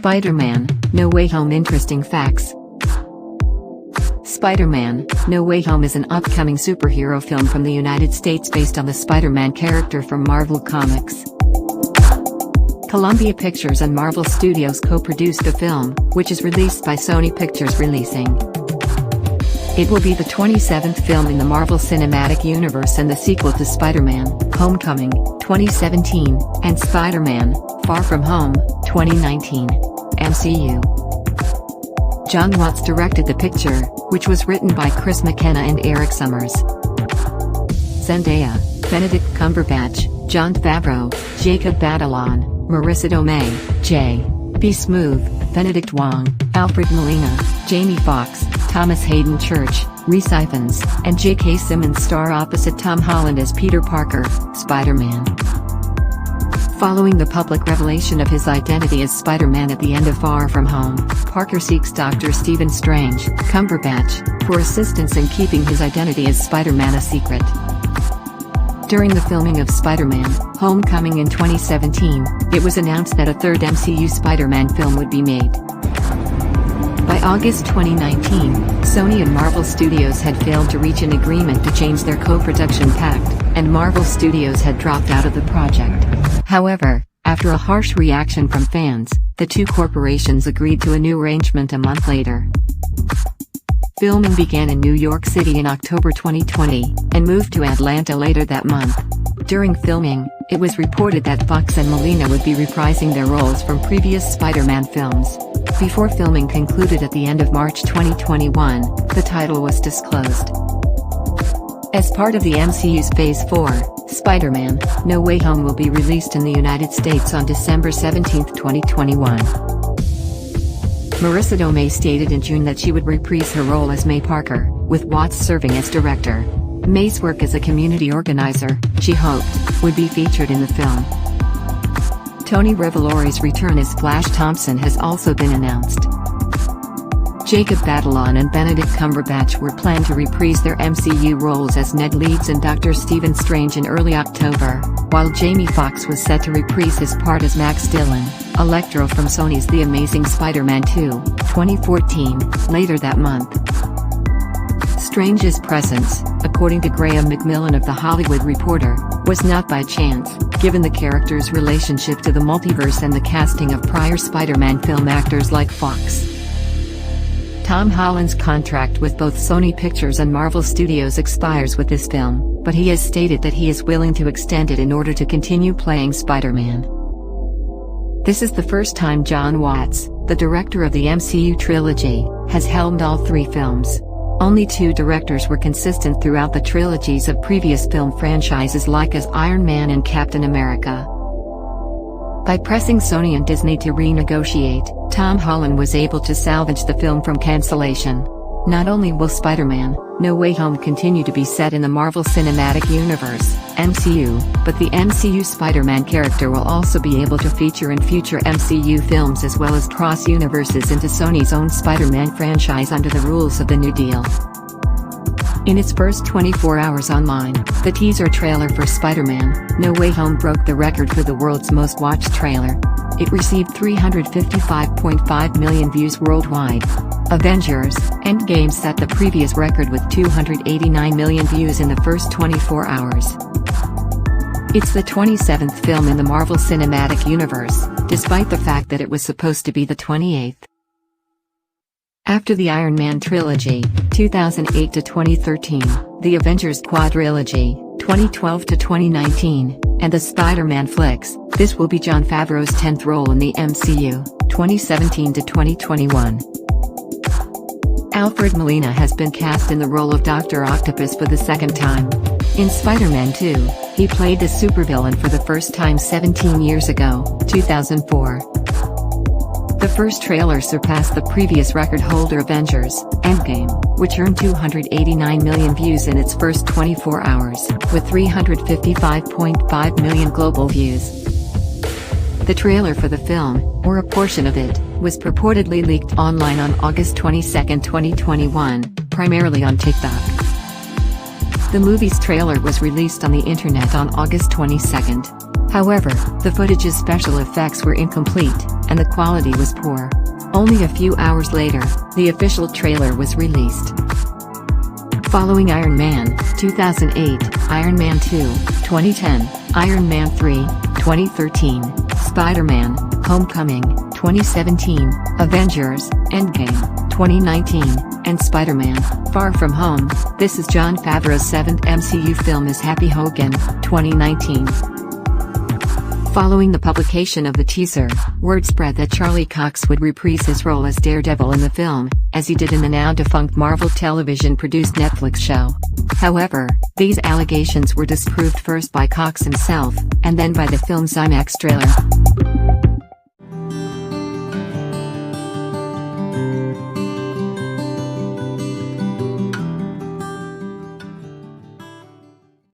Spider-Man: No Way Home. Interesting facts. Spider-Man: No Way Home is an upcoming superhero film from the United States based on the Spider-Man character from Marvel Comics. Columbia Pictures and Marvel Studios co-produced the film, which is released by Sony Pictures Releasing. It will be the 27th film in the Marvel Cinematic Universe and the sequel to Spider-Man: Homecoming, 2017, and Spider-Man: Far From Home, 2019. MCU. Jon Watts directed the picture, which was written by Chris McKenna and Eric Summers. Zendaya, Benedict Cumberbatch, Jon Favreau, Jacob Batalon, Marissa Tomei, J.B. Smoove, Benedict Wong, Alfred Molina, Jamie Foxx, Thomas Hayden Church, Rhys Ifans, and J.K. Simmons star opposite Tom Holland as Peter Parker, Spider-Man. Following the public revelation of his identity as Spider-Man at the end of Far From Home, Parker seeks Dr. Stephen Strange, Cumberbatch, for assistance in keeping his identity as Spider-Man a secret. During the filming of Spider-Man: Homecoming in 2017, it was announced that a third MCU Spider-Man film would be made. By August 2019, Sony and Marvel Studios had failed to reach an agreement to change their co-production pact, and Marvel Studios had dropped out of the project. However, after a harsh reaction from fans, the two corporations agreed to a new arrangement a month later. Filming began in New York City in October 2020, and moved to Atlanta later that month. During filming, it was reported that Fox and Molina would be reprising their roles from previous Spider-Man films. Before filming concluded at the end of March 2021, the title was disclosed. As part of the MCU's Phase 4, Spider-Man: No Way Home will be released in the United States on December 17, 2021. Marissa Tomei stated in June that she would reprise her role as May Parker, with Watts serving as director. May's work as a community organizer, she hoped, would be featured in the film. Tony Revolori's return as Flash Thompson has also been announced. Jacob Batalon and Benedict Cumberbatch were planned to reprise their MCU roles as Ned Leeds and Dr. Stephen Strange in early October, while Jamie Foxx was set to reprise his part as Max Dillon, Electro from Sony's The Amazing Spider-Man 2, 2014, later that month. Strange's presence, according to Graham McMillan of The Hollywood Reporter, was not by chance, given the character's relationship to the multiverse and the casting of prior Spider-Man film actors like Fox. Tom Holland's contract with both Sony Pictures and Marvel Studios expires with this film, but he has stated that he is willing to extend it in order to continue playing Spider-Man. This is the first time Jon Watts, the director of the MCU trilogy, has helmed all three films. Only two directors were consistent throughout the trilogies of previous film franchises like as Iron Man and Captain America. By pressing Sony and Disney to renegotiate, Tom Holland was able to salvage the film from cancellation. Not only will Spider-Man: No Way Home continue to be set in the Marvel Cinematic Universe, MCU, but the MCU Spider-Man character will also be able to feature in future MCU films as well as cross universes into Sony's own Spider-Man franchise under the rules of the New Deal. In its first 24 hours online, the teaser trailer for Spider-Man: No Way Home broke the record for the world's most watched trailer. It received 355.5 million views worldwide. Avengers: Endgame set the previous record with 289 million views in the first 24 hours. It's the 27th film in the Marvel Cinematic Universe, despite the fact that it was supposed to be the 28th. After the Iron Man trilogy, 2008 to 2013, the Avengers quadrilogy, 2012 to 2019, and the Spider-Man flicks, this will be Jon Favreau's 10th role in the MCU, 2017 to 2021. Alfred Molina has been cast in the role of Dr. Octopus for the second time. In Spider-Man 2, he played the supervillain for the first time 17 years ago, 2004. The first trailer surpassed the previous record holder Avengers: Endgame, which earned 289 million views in its first 24 hours, with 355.5 million global views. The trailer for the film, or a portion of it, was purportedly leaked online on August 22, 2021, primarily on TikTok. The movie's trailer was released on the internet on August 22. However, the footage's special effects were incomplete, and the quality was poor. Only a few hours later, the official trailer was released. Following Iron Man, 2008, Iron Man 2, 2010, Iron Man 3, 2013, Spider-Man, Homecoming, 2017, Avengers, Endgame, 2019, and Spider-Man, Far From Home, this is Jon Favreau's 7th MCU film as Happy Hogan, 2019. Following the publication of the teaser, word spread that Charlie Cox would reprise his role as Daredevil in the film, as he did in the now-defunct Marvel television-produced Netflix show. However, these allegations were disproved first by Cox himself, and then by the film's IMAX trailer.